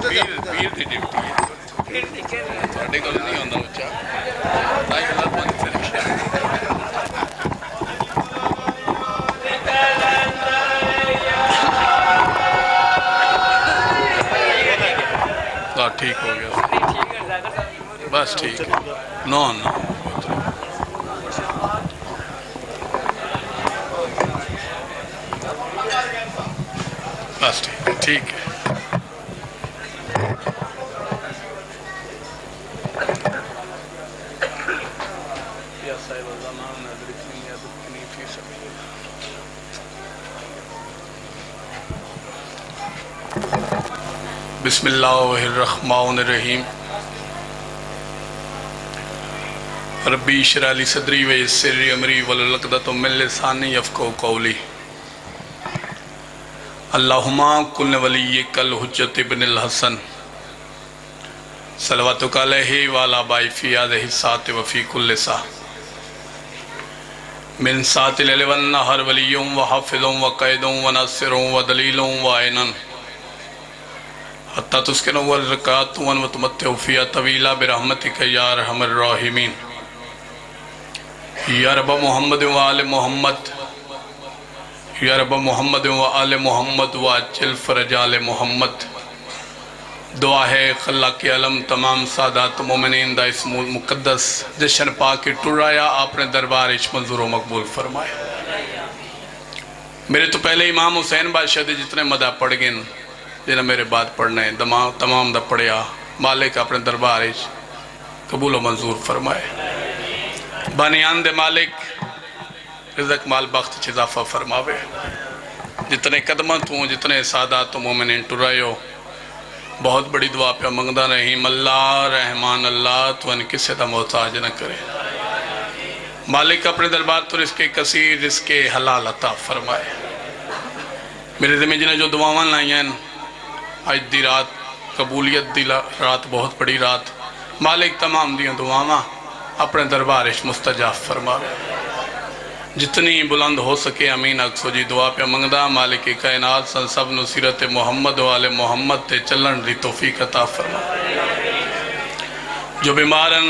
पीर पीर की ड्यूटी है थोड़े को नहीं होता उच्चा ताई अल्लाह बंद से रिक्शा ठीक हो गया बस ठीक है नो नो बस ठीक है बिस्मिल्लाहिर्रहमानिर्रहीम रब्बी इश्रह ली सदरी व यस्सिर ली अमरी वहलुल उक़दतम मिन लिसानी यफ़क़हू क़ौली अल्लाहुम्मा कुल्ल वलिय्यकल हुज्जत इब्नुल हसन सलवातुक अलैहि व अला बाई फी हाज़िहि साअति व फी कुल्लि सा मिन साअतिल लैल वन नहर वलिय्युम व हाफ़िज़ुम व क़ैदुम व नासिरुम व दलीलुम व ऐनन हत्ता तुस्किनु व रकातुन व तुमत्तिउ फ़ीहा तवीला बिरहमतिका या अरहमर राहिमीन या रब मोहम्मद व आले मोहम्मद या रब मोहम्मद व आले मोहम्मद व अज्जिल फ़रजाल मोहम्मद। दुआ है खल्ला के अलम तमाम सादात मोमिनीन दा इस मुक़द्दस जश्न पाक टुराया आपने दरबार इच मंजूर व मकबूल फरमाए। मेरे तो पहले इमाम हुसैन बादशाह दे जितने मदा पढ़ गए जिन्हें मेरे बाद पढ़ने तमाम दा पढ़िया मालिक अपने दरबार इच कबूल व मंजूर फरमाए। बानियान दे मालिक रिज़्क़ माल बख्त इजाफा फरमावे। जितने कदम तू जितने सादात मोमिनीन टुरायो बहुत बड़ी दुआ पे मंगदा रही अल्लाह रहमान अल्लाह तो किसी का मोहताज न करे। मालिक अपने दरबार तो रिस्के कसीर रिस्के हलाल अता फरमाए। मेरे ज़िम्मे जिन्हें जो दुआवां लाइया अज दी रात कबूलियत दी रात बहुत बड़ी रात मालिक तमाम दियां दुआवां अपने दरबार मुस्तजाब फरमावे। जितनी बुलंद हो सके अमीन अक्सो जी दुआ पे मंगदा मालिक कायनात सन सब नु सीरत मोहम्मद वाले मोहम्मद ते चलन दी तौफीक अता फरमा। जो बीमारन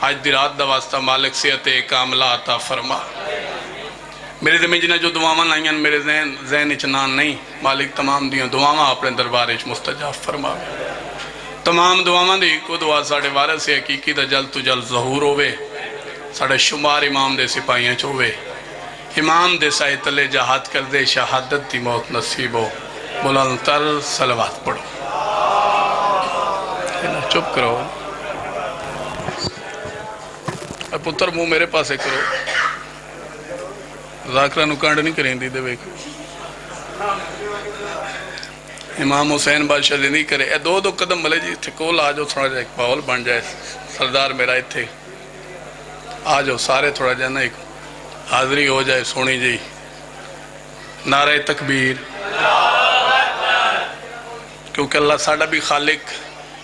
आज दी रात दा वास्ता मालिक सेहत कामला अता फरमा। मेरे ज़िम्मे जिन्हें जो दुआवां लाइया मेरे जहन च ना नहीं मालिक तमाम दियां दुआवां अपने दरबार मुस्तजाब फरमावे। तमाम दुआवां दी इको दुआ साढ़े वारिस हकीकी दा जल्द तो जल्द ज़हूर होवे साढ़े शुमार इमाम दे सिपाहियों च होवे इमाम दे साए तले जहाद कर दे शहादत की मौत नसीब हो। बुलंद तर सलवात पढ़ो चुप करो पुत्र मुँह मेरे पासे करो जाकरा नु कंड नहीं करेंदी दे वेख इमाम हुसैन बादशाह जी नहीं करे दो दो कदम मले जी इतने कोल आ जाओ थोड़ा एक माहौल बन जाए सरदार मेरा इतने आ जाओ सारे थोड़ा जा ना एक हाजरी हो जाए सोनी जी। नारे तकबीर क्योंकि अल्लाह साडा भी खालिक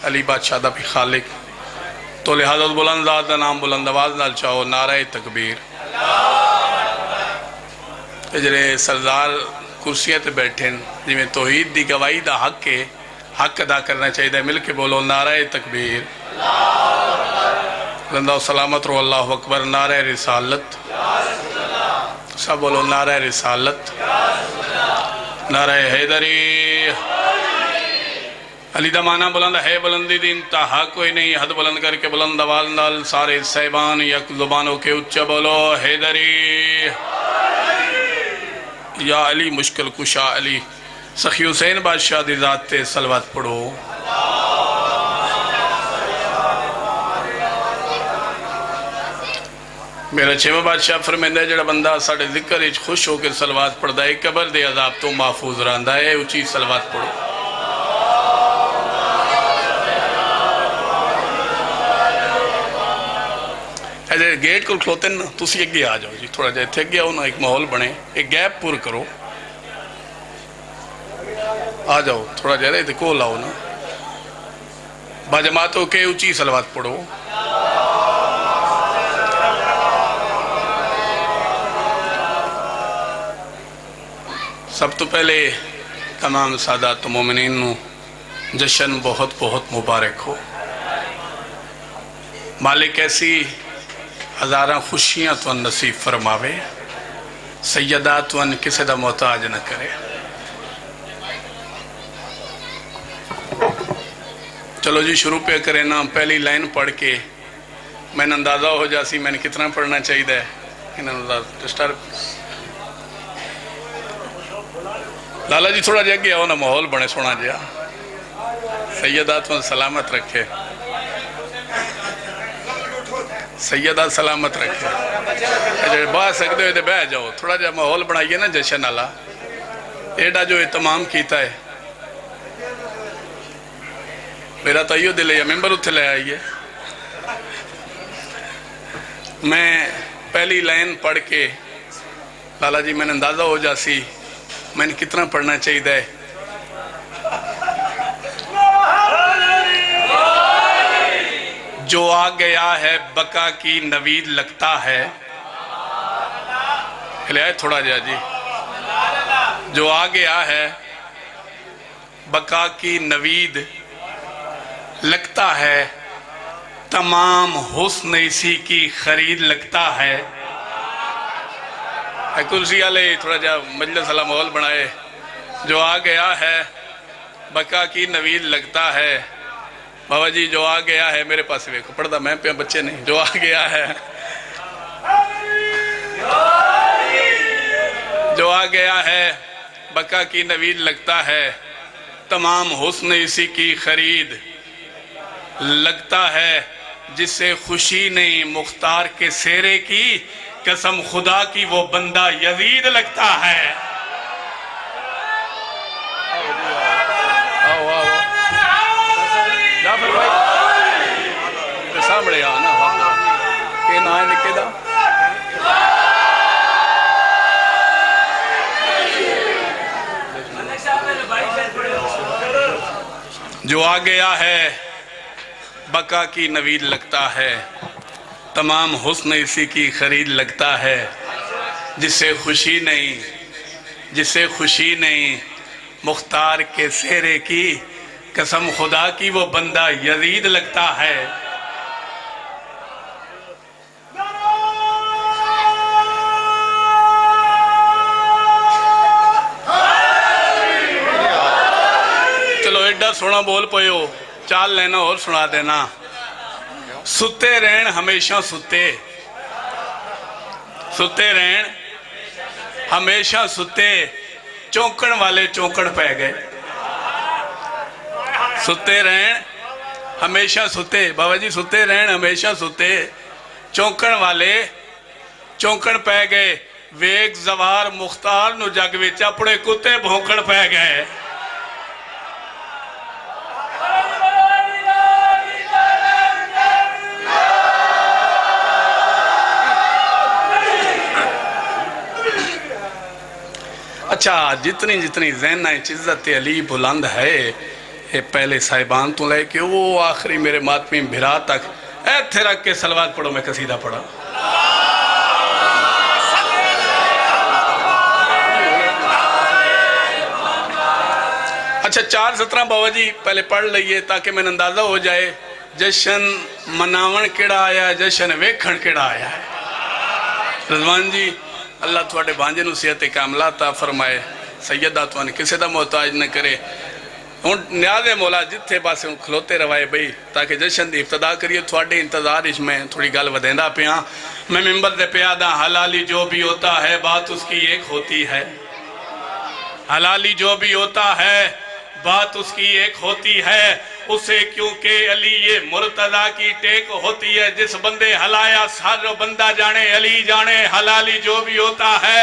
अली बादशाह दा भी खालिक तो लिहाजा बुलंद ज़ात दा नाम बुलंद आवाज नाल चाहो नारे तकबीर। जड़े सरदार कुर्सियां ते बैठे जिमें तौहीद दी गवाही दा हक है हक अदा करना चाहिए मिल के बोलो नारे तकबीर जिंदा सलामत रो अल्लाह अकबर नारे रिसालत सब बोलो नारे रिसालत नारे हैदरी। अली दा माना बुलंद है बुलंदी दी इंतहा कोई नहीं हद बुलंद करके बुलंद आवाज नाल सारे सहबान यक जुबानों के उच्चा बोलो हैदरी या अली मुश्किल कुशा अली सखी हुसैन बादशाह दी ज़ात ते सलवत पढ़ो। मेरा छेवा बादशाह फरमांदा जड़ा बंदा साडे जिक्र विच खुश होकर सलवात पढ़दा है कबर दे अजाब तो महफूज रहंदा है। उची सलवात पढ़ो। ऐसे गेट को खलोते ना तुसी अगे आ जाओ जी थोड़ा जा इत्थे अगे आओ ना एक माहौल बने एक गैप पूर करो आ जाओ थोड़ा जा इत्थे कोल आओ ना बाजमात होके उची सलवात पढ़ो। सब तो पहले तमाम सादात मोमिनीन नू जश्न बहुत बहुत मुबारक हो। मालिक ऐसी हज़ारा खुशियां तुन नसीब फरमावे, सैयदा तुन किसी का मोहताज न करे। चलो जी शुरू पे करें ना। पहली लाइन पढ़ के मैंने अंदाज़ा हो जासी मैंने कितना पढ़ना चाहिए। डिस्टर्ब लाला जी थोड़ा जहा अगे आओ ना, माहौल बने सोना जहा। सैयदा तुम सलामत रखे, सैयदा सलामत रखे। जो बह सकते हो तो बह जाओ, थोड़ा जहा माहौल बनाइए ना जश्न वाला। एडा जो एहतमाम किया है, मेरा तो इो दिल है मैंबर उत्थे ले आइए। मैं पहली लाइन पढ़ के लाला जी मैंने अंदाज़ा हो जासी मैंने कितना पढ़ना चाहिए। जो आ गया है बका की नवीद लगता है, थोड़ा जहा जी। जो आ गया है बका की नवीद लगता है, तमाम हुस्न इसी की खरीद लगता है। कुर्सी वाले थोड़ा जा मजलिस वाला माहौल बनाए। जो आ गया है बका की नवीद लगता है। बाबा जी जो आ गया है, मेरे पास देखो पढ़ता मैं पे बच्चे नहीं। जो आ गया है, जो आ गया है बका की नवीद लगता है, तमाम हुस्न इसी की खरीद लगता है। जिससे खुशी नहीं मुख्तार के सेरे की, कसम खुदा की वो बंदा यजीद लगता है। आओ आओ जाफर भाई सामने आना के ना है लिखे दा। जो आ गया है बका की नवीद लगता है, तमाम हुस्न इसी की खरीद लगता है। जिससे खुशी नहीं, जिससे खुशी नहीं मुख्तार के सेरे की, कसम खुदा की वो बंदा यजीद लगता है। चलो एडा सोना बोल पयो, चाल लेना और सुना देना। सुते रहन हमेशा सुते, सुते रहन हमेशा सुते, चौंकण वाले चौंकण पै गए। सुते रहन हमेशा सुते, बाबा जी सुते रहन हमेशा सुते, चौंकण वाले चौंकण पै गए। वेग जवार मुख्तार नु जग विच अपने कुत्ते भौंकण पै गए। अच्छा, जितनी जितनी जहन इज्जत अली बुलंद है, ये पहले साहिबान तो लेके वो आखिरी मेरे मातमी भिरा तक इत्थे रख के सलवात पढ़ो। मैं कसीदा पढ़ा। अच्छा 4-17 बाबा जी पहले पढ़ लीजिए ताकि मैंने अंदाजा हो जाए जश्न मनावन केड़ा आया, जश्न वेखण केड़ा आया है। रजवान जी अल्लाह थोड़े भांजे नूं सेहत कामला ता फरमाए, सैयदा तुन किसी का मोहताज न करे। हूँ न्याज़े मौला जिथे पासे हूँ खलोते रवाए बई ताकि जश्न की इब्तदा करिए। थोड़े इंतजार मैं थोड़ी गल वधेंदा पिया। मैं मिंबर दे पिया दा, हलाली जो भी होता है बात उसकी एक होती है। हलाली जो भी होता है बात उसकी एक होती है। उसे क्योंकि अली ये मुर्तदा की टेक होती है। जिस बंदे हलाया सारो बंदा जाने, अली जाने। हलाली जो भी होता है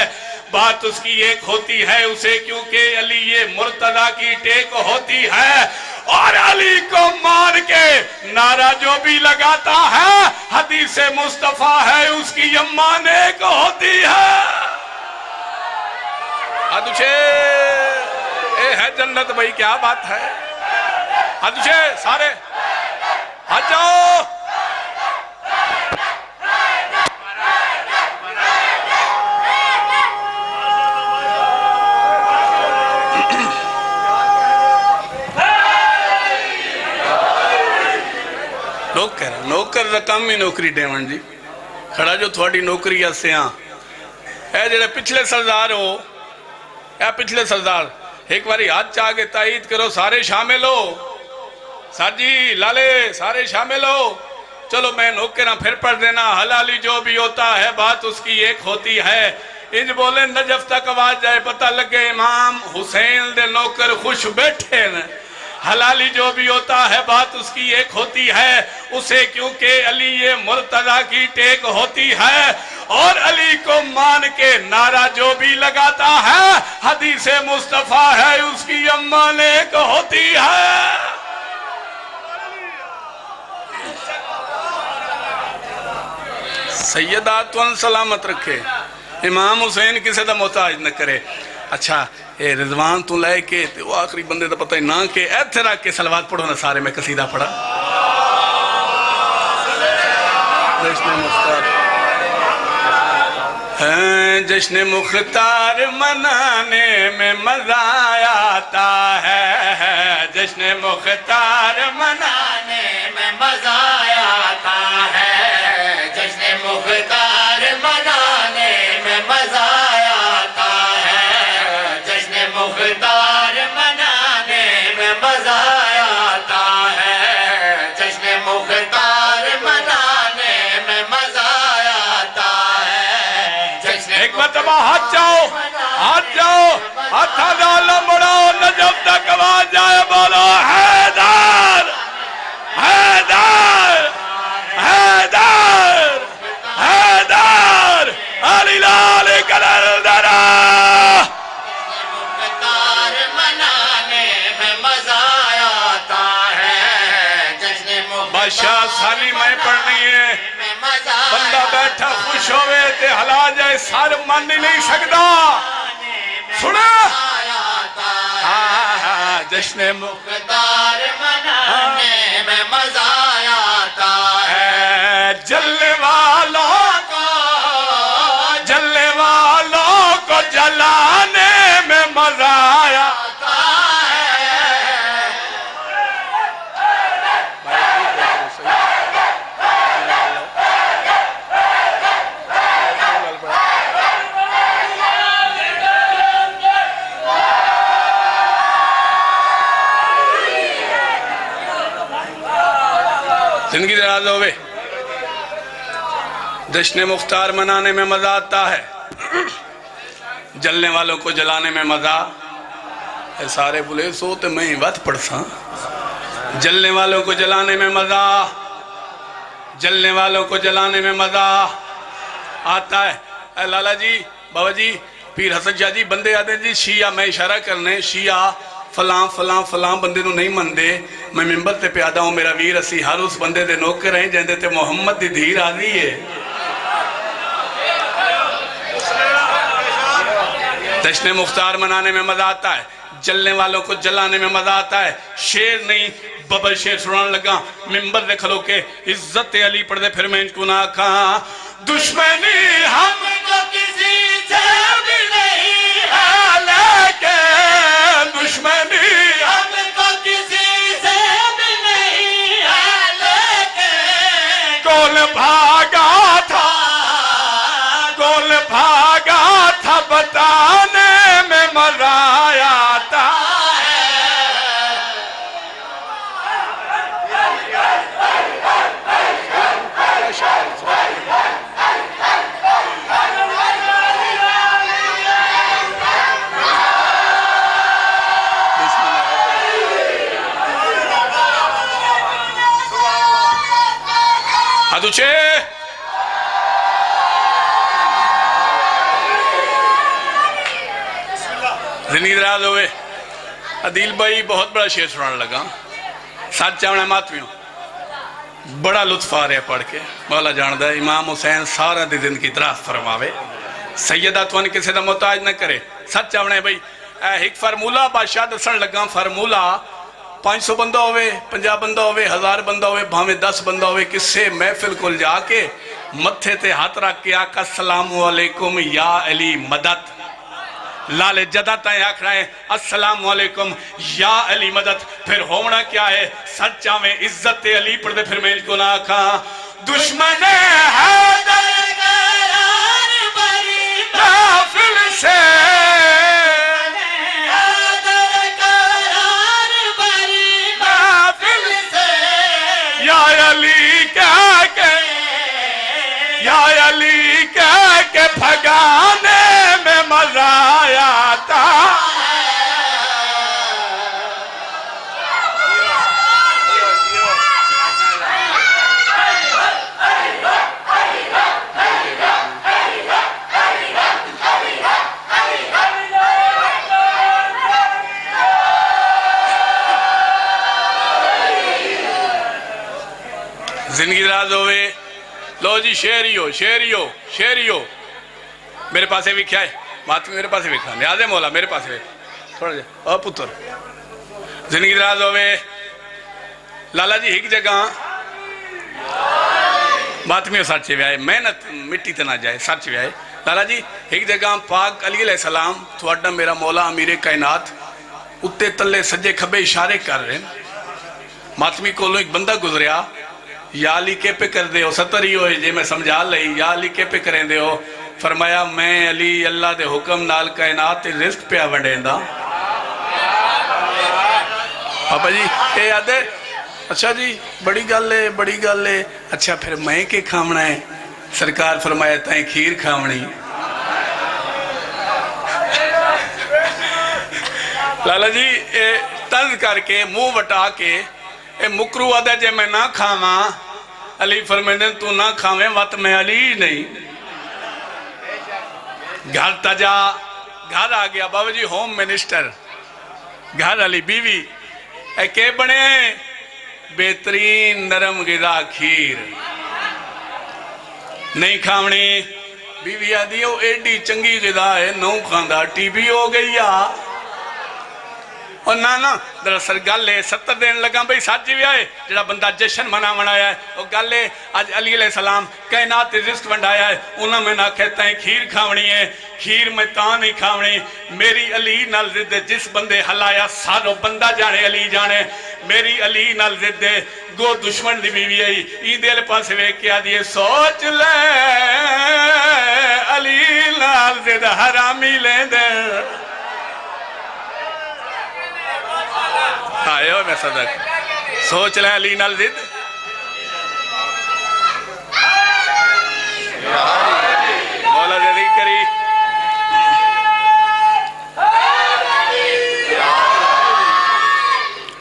बात उसकी एक होती है। उसे क्योंकि अली ये मुर्तदा की टेक होती है। और अली को मान के नारा जो भी लगाता है, हदीस मुस्तफा है उसकी अम्मा नेक होती है। अदुशे ए है जन्नत भाई, क्या बात है। अदुशे सारे आ जाओ। नौकर का काम ही नौकरी देवन जी खड़ा जो थोड़ी नौकरी आसिया ए जेड़े पिछले सरदार हो ए पिछले सरदार एक बारी हाथ चाह के तायद करो सारे शामिल हो साजी लाले सारे शामिल हो चलो मैं नौकरा फिर पढ़ देना हलाली जो भी होता है बात उसकी एक होती है इंज बोले नजफ तक आवाज जाए पता लगे इमाम हुसैन दे नौकर खुश बैठे न हलाली जो भी होता है बात उसकी एक होती है उसे क्योंकि अली ये मुर्तजा की टेक होती है और अली को मान के नारा जो भी लगाता है हदीसे मुस्तफा है उसकी अम्मा नेक होती है। सैयदा तुन सलामत रखे इमाम हुसैन किसी का मोहताज न करे। अच्छा ये रिजवान तू लैके वो आखिरी बंदे का पता ही ना कि इथे रख के सलवात पढ़ो ना सारे में कसीदा पढ़ा जश्न मुख्तार मनाने में मजा आता है जश्न मुख्तार मनाने में मजा आता है जश्न मुख्तार मनाने में मजा आता है जश्न मुख्तार मनाने में मजा आता है जश्न मुख्तार मनाने में मजा आता है जश्न एक मरतबा हाथ जाओ हाथ डालो बढ़ाओ नजफ तक आवाज जाए बोलो हैदर हैदर हैदर हैदर अली लाल कलंदरा मुख्तार मनाने में मजा आता है जश्न बादशाह साली मैं पढ़नी है बंदा बैठा खुश होवे ते हला जाए सर मन ही नहीं सकता सुना जश्न मुख्तार मनाने में मजा आता है जलने वालों को जलाने में मजा आता जिंदगी दराज होवे जश्न मुख्तार मनाने में मजा आता है जलने वालों को जलाने में मजा सारे बोले सो तो मैं बात पढ़सा जलने वालों को जलाने में मजा जलने वालों को जलाने में मजा आता है। लाला जी बाबा जी पीर हसन शाह जी बंदे आते जी शिया मैं इशारा करने शिया फलां फलां फलां बंदे नूं नहीं मनदे मैं मिंबर ते प्यादा हूं मेरा वीर असी हर उस बंदे दे नौकर हैं जिंदे ते मोहम्मद दी धी राजी है। जश्न मुख्तार मनाने में मजा आता है जलने वालों को जलाने में मजा आता है। शेर नहीं बबल शेर सुनाने लगा मिंबर दे खलो के इज्जत अली पढ़दे फिर मैं इनको ना कहा दुश्मनी हमको किसी से भी नहीं है लेकिन दुश्मनी हमको किसी से भी नहीं है लेकिन कौन भागा था बताने में मजा आता अदुचे जिंदगी दराज होवे। अदील भाई बहुत बड़ा शेर सुनाने लगा सच चावना मातवियों बड़ा लुत्फ आ रहा पढ़ के मौला जानदा इमाम हुसैन सारा दी जिंदगी दराज फरमावे सैयदा तुन किसी का मोहताज न करे सच चावने भाई एक फार्मूला बादशाह दसन लगा फार्मूला 500 बंदा होवे 50 बंदा होवे 1000 बंदा होवे भावे 10 बंदा होवे किसे महफिल को जाके मत्थे ते हाथ रख के आका सलाम अलैकुम या अली मदद लाले जदा तय आखना है अस्सलाम वालेकुम या अली मदद। फिर होना क्या है, सच्चा में इज्जत अली पढ़ते फिर मैं इनको ना आखा दुश्मन हैदर काफिल से या अली कह के भगाने में मजा आता। जिंदगी दराज होवे। लो जी शेरियो शेरियो शेरियो मेरे पास विख्या है मात मेरे पास विखा न्याजे मौला मेरे पास थोड़ा जा पुत्र जिंदगी दराज होवे। लाला जी एक जगह बात में सच व्याए मेहनत मिट्टी ते ना जाए सच व्याए। लाला जी एक जगह पाक अली अलैहि सलाम थोड़ा मेरा मौला अमीरे कायनात उत्ते तले सज्जे खबे इशारे कर रहे मातमी कोलों एक बंदा गुजरिया या अली के पे कर दे हो सतर ही हो जे मैं समझा लई या अली के पे करें दे हो। फरमाया मैं अली अल्लाह दे हुक्म नाल कायनात रिस्क पे वंडेंदा। पापा जी ये याद है? अच्छा जी बड़ी गल है बड़ी गल है। अच्छा फिर मैं के खावना है? सरकार फरमाया तय खीर खावनी। लाला जी ए तंज करके मुंह वटा के ए मुकरू आदा जे मैं ना खावा अली फरमाते तू ना खावे वत मैं अली नहीं। घर तजा घर आ गया बाबा जी होम मिनिस्टर घर अली बीवी ए के बने बेहतरीन नरम गिजा खीर नहीं खावनी। बीवी आदि एडी चंगी गिजा है नौ खांदा टीबी हो गई आ। और ना ना दरअसल गल है 70 दिन लगा भाई सच भी आए जरा बंदा जश्न मनावण आया है वो गल है अज अली अलैहि सलाम कायनात रिस्क वंडाया है उन्होंने मैं ना कहता है खीर खावनी है। खीर मैं ता नहीं खावनी मेरी अली नाल जिद जिस बंदे हलाया सारो बंदा जाने अली जाने मेरी अली नाल जिद गो दुश्मन दी बीवी आई ई दिल पास वेख के आदि सोच ले अली नाल जिद हरामी ले दे आयो मैं सदक सोच ले अली नाल जिद मौला जल्दी करी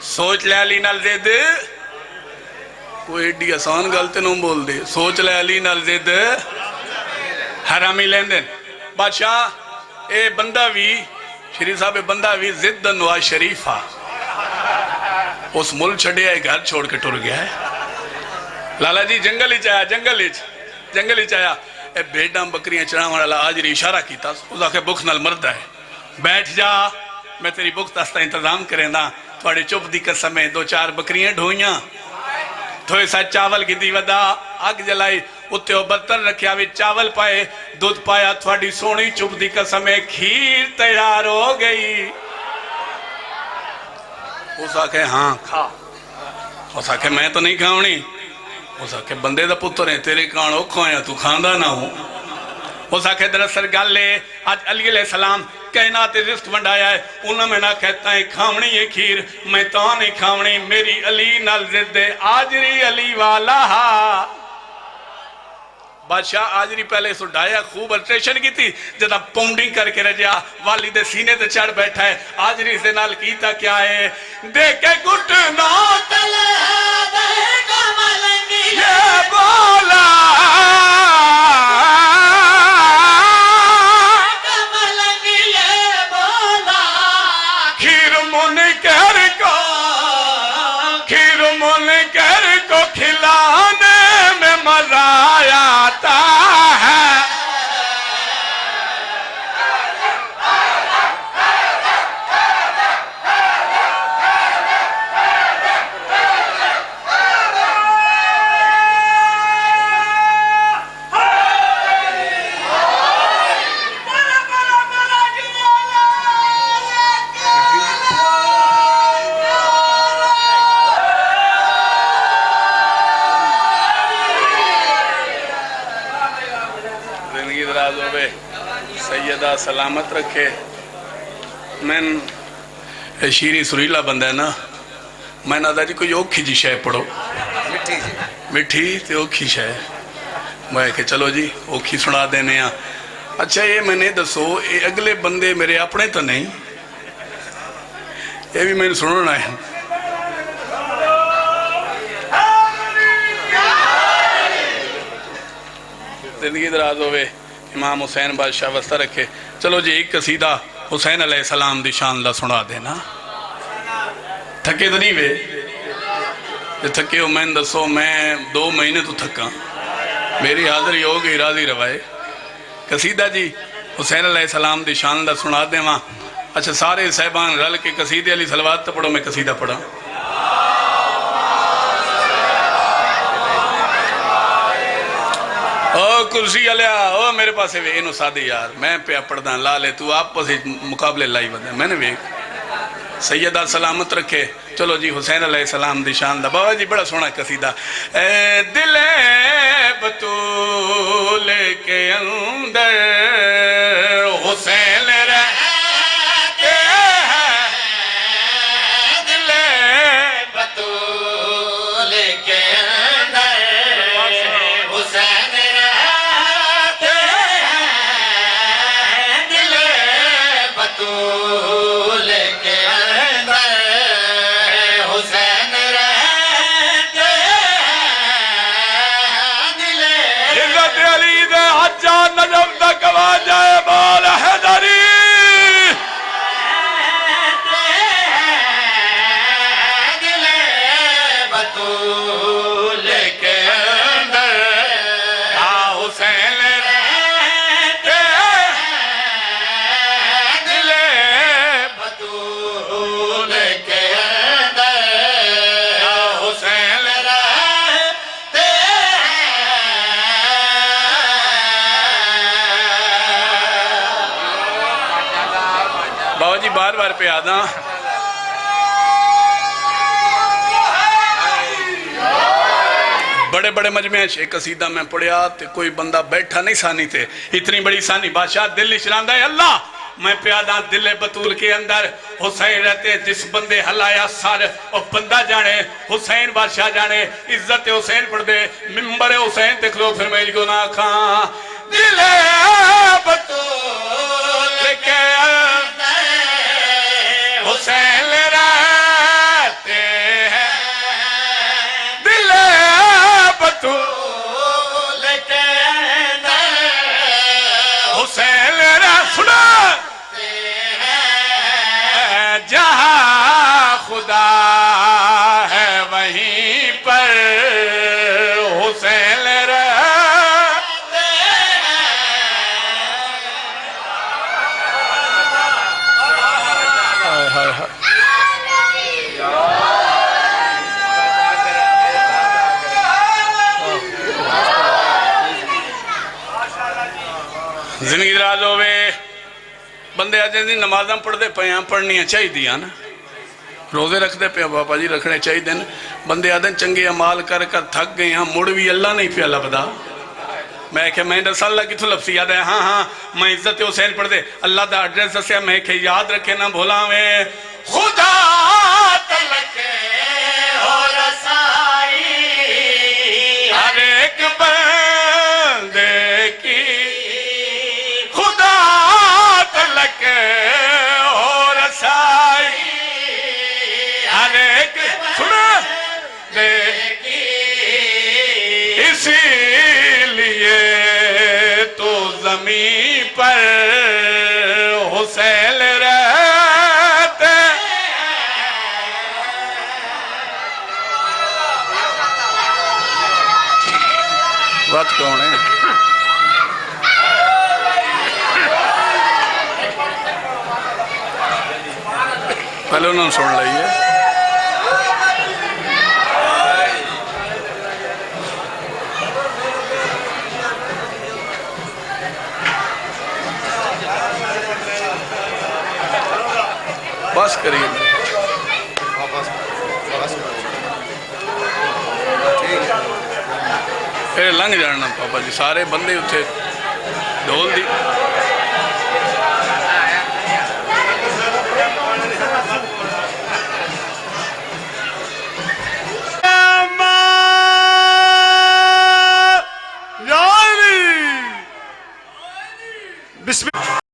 सोच ले अली नाल जिद कोई एडी आसान गल तेनों बोल दे सोच ले अली नाल जिद हरामी लेंदे बादशाह ए बंदा भी श्री साहब बंदा भी जिद नवाज शरीफ आ उस मुल छड़िया घर छोड़ के टुर गया है। लाला जी जंगल ही आया जंगल ही आया ए भेड़ा बकरियां चढ़ाव वाला हाजरी इशारा किया उस आखे भुख नाल मरदा है बैठ जा मैं तेरी भुख दस्ता इंतजाम करेंदा थोड़े चुप दी कसम है 2-4 बकरियां ढोइया थोड़े सा चावल की वदा अग जलाई उत्ते बर्तन रखिया भी चावल पाए दूध पाया थोड़ी सोनी चुप दी कसम है खीर तैयार हो गई। उस आखे हाँ खा उस आखे मैं तो नहीं खावनी उस आखे बंदे दा पुत्र है तेरे कान औखा है तू खांदा ना हो। उस आखे दरअसल गल है आज अली अलैहि सलाम कायनात रिस्क वंडाया है उन्होंने ना कहता है खावनी है खीर मैं तो नहीं खावनी मेरी अली नाल जिद आजरी अली वाला बादशाह आजरी पहले सुडाया खूब अल्ट्रेशन की थी जदा पाउंडिंग करके रजा वाली दे सीने ते चढ़ बैठा है आजरी से नाल कीता क्या है देखे घुटना तले ये बोला खीर मुनकर को खिलाने में मजा आता है। सैयदा सलामत रखे। मैं शीरी सुरीला बंदा है ना, मैं ना जी कोई औखी जी शै पढ़ो, मिठी ते औखी शै। मैं कि चलो जी औखी सुना देने आ। अच्छा ये मैंने दसो, ये अगले बंदे मेरे अपने तो नहीं, ये भी मैंने सुनना है। जिंदगी दराज होवे, इमाम हुसैन बादशाह वस्ता रखे। चलो जी एक कसीदा हुसैन अलैहिस्सलाम दी शान दा सुना देना। थके तो नहीं वे, थके हो मैंने दसो, मैं 2 महीने तो थका, मेरी हाजिरी हो गई, राजी रवाए। कसीदा जी हुसैन अलैहिस्सलाम दी शान दा सुना देवा। अच्छा सारे साहबान रल के कसीदे अली सलवात तो पढ़ो, मैं कसीदा पढ़ा। ओ कुर्सी अलिया, ओ मेरे पास वे इनू सादे यार, मैं पे पढ़दा ला ले, तू आपस मुकाबले लाई बंदा। मैंने वेख सैयदा सलामत रखे। चलो जी हुसैन अलैहिस्सलाम दी शान दा बाबा जी बड़ा सोहना कसीदा। ए दिले बतूल के अंदर हुसैन रहते हैं, दिले बतूल के अंदर हुसैन रहते हैं, दिले बतूल के बार पे आदा। बड़े बड़े मजमे एक कसीदा मैं पढ़िया ते कोई बंदा बैठा नहीं सानी थे, इतनी बड़ी सानी बादशाह दिल इचरांदा है अल्लाह। मैं प्यादा दिले बतूल के अंदर हुसैन रहते, जिस बंदे हलाया सर और बंदा जाने, हुसैन बादशाह जाने, इज्जत हुसैन पढ़ दे, मिंबर हुसैन देख लो फिर मेरी को ना खा। दिले बतूल के हुसैन रहते हैं, दिले बतूल के अंदर हुसैन रहते हैं, जहाँ खुदा है वहीं पर हुसैन रहते हैं। हाय हाय हाय। जिंदगी दराज होवे, बंदे अज दी नमाज़ां पढ़ते पे पढ़निया चाहिए ना, रोजे रखते पे बाबा जी रखने चाहिए। बंदे आदे चंगे अमाल कर कर थक गए हैं, मुड़ भी अल्लाह नहीं पिया लभदा। मैं क्या मैं दस अल्लाह कितों लफ्सी याद है? हाँ हाँ मैं इज्जत हुसैन पढ़ते अल्लाह का एड्रेस दसिया, मैं क्या याद रखे ना भुलावे। खुदा तलके हो रसाई हर एक बंदे की, खुदा तलके हो रसाई हर एक दे की, इसीलिए तो ज़मीं पर हुसैन रहते। बात कौन है? पहले उन्होंने सुन ली है। बस करिए फिर लंघ जाना पापा जी, सारे बंदे उत्थे ढोल दी